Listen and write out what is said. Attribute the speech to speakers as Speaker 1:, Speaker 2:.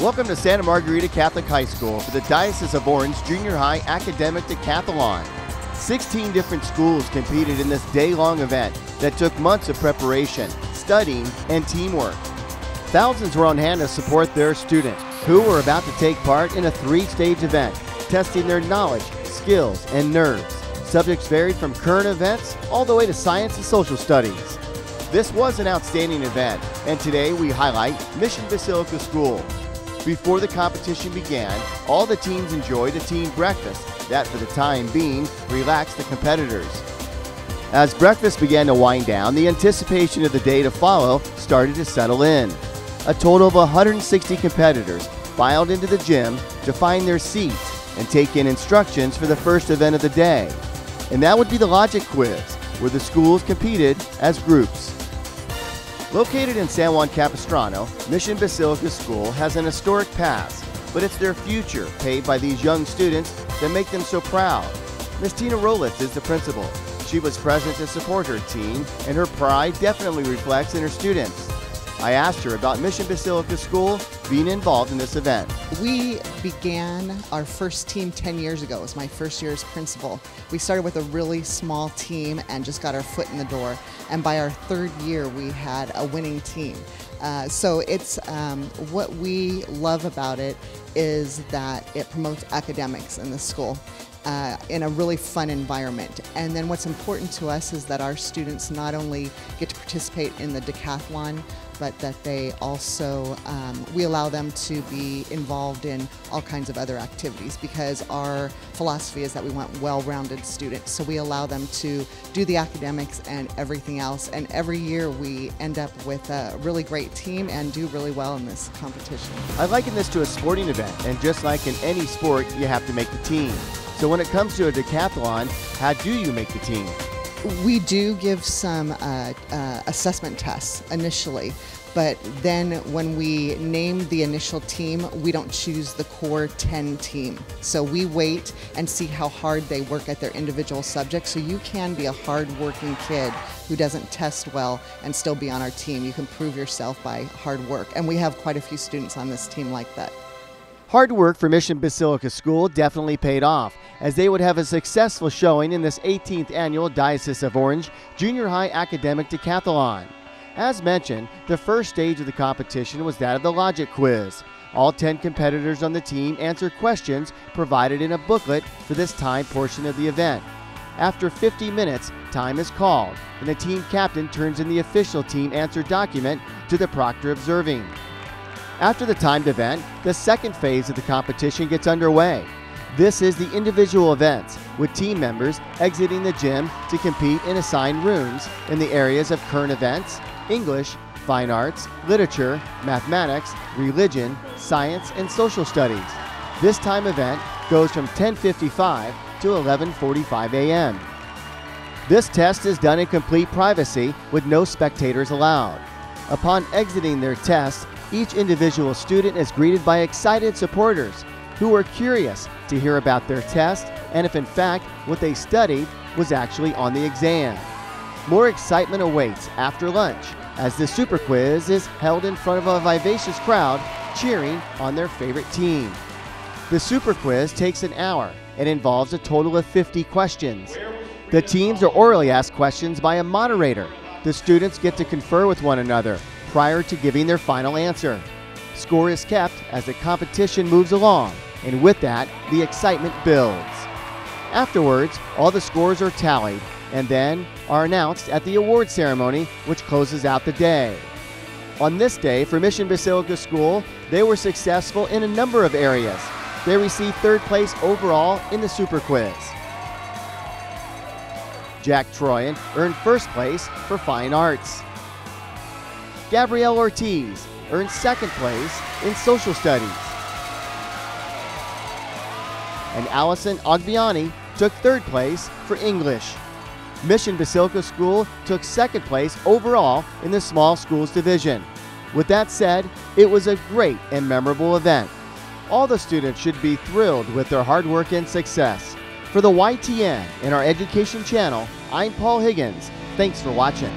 Speaker 1: Welcome to Santa Margarita Catholic High School for the Diocese of Orange Junior High Academic Decathlon. 16 different schools competed in this day-long event that took months of preparation, studying, and teamwork. Thousands were on hand to support their students, who were about to take part in a three-stage event, testing their knowledge, skills, and nerves. Subjects varied from current events all the way to science and social studies. This was an outstanding event, and today we highlight Mission Basilica School. Before the competition began, all the teams enjoyed a team breakfast that, for the time being, relaxed the competitors. As breakfast began to wind down, the anticipation of the day to follow started to settle in. A total of 160 competitors filed into the gym to find their seats and take in instructions for the first event of the day. And that would be the logic quiz, where the schools competed as groups. Located in San Juan Capistrano, Mission Basilica School has an historic past, but it's their future paid by these young students that make them so proud. Ms. Tina Rolitz is the principal. She was present to support her team, and her pride definitely reflects in her students. I asked her about Mission Basilica School being involved in this event.
Speaker 2: We began our first team 10 years ago. It was my first year as principal. We started with a really small team and just got our foot in the door. And by our third year, we had a winning team. So it's what we love about it is that it promotes academics in the school in a really fun environment. And then what's important to us is that our students not only get to participate in the decathlon, but that they also, we allow them to be involved in all kinds of other activities, because our philosophy is that we want well-rounded students. So we allow them to do the academics and everything else. And every year we end up with a really great team and do really well in this competition.
Speaker 1: I liken this to a sporting event, and just like in any sport, you have to make the team. So when it comes to a decathlon, how do you make the team?
Speaker 2: We do give some assessment tests initially, but then when we name the initial team, we don't choose the core 10 team. So we wait and see how hard they work at their individual subjects. So you can be a hard-working kid who doesn't test well and still be on our team. You can prove yourself by hard work, and we have quite a few students on this team like that.
Speaker 1: Hard work for Mission Basilica School definitely paid off, as they would have a successful showing in this 18th annual Diocese of Orange Junior High Academic Decathlon. As mentioned, the first stage of the competition was that of the logic quiz. All 10 competitors on the team answered questions provided in a booklet for this time portion of the event. After 50 minutes, time is called, and the team captain turns in the official team answer document to the proctor observing. After the timed event, the second phase of the competition gets underway. This is the individual events, with team members exiting the gym to compete in assigned rooms in the areas of current events, English, fine arts, literature, mathematics, religion, science, and social studies. This time event goes from 10:55 to 11:45 a.m. This test is done in complete privacy with no spectators allowed. Upon exiting their test, each individual student is greeted by excited supporters who are curious to hear about their test and if in fact what they studied was actually on the exam. More excitement awaits after lunch as the super quiz is held in front of a vivacious crowd cheering on their favorite team. The super quiz takes an hour and involves a total of 50 questions. The teams are orally asked questions by a moderator. The students get to confer with one another prior to giving their final answer. Score is kept as the competition moves along, and with that, the excitement builds. Afterwards, all the scores are tallied and then are announced at the award ceremony, which closes out the day. On this day, for Mission Basilica School, they were successful in a number of areas. They received third place overall in the super quiz. Jack Troyan earned first place for fine arts. Gabrielle Ortiz earned second place in social studies. And Allison Ogbiani took third place for English. Mission Basilica School took second place overall in the small schools division. With that said, it was a great and memorable event. All the students should be thrilled with their hard work and success. For the YTN and our education channel, I'm Paul Higgins. Thanks for watching.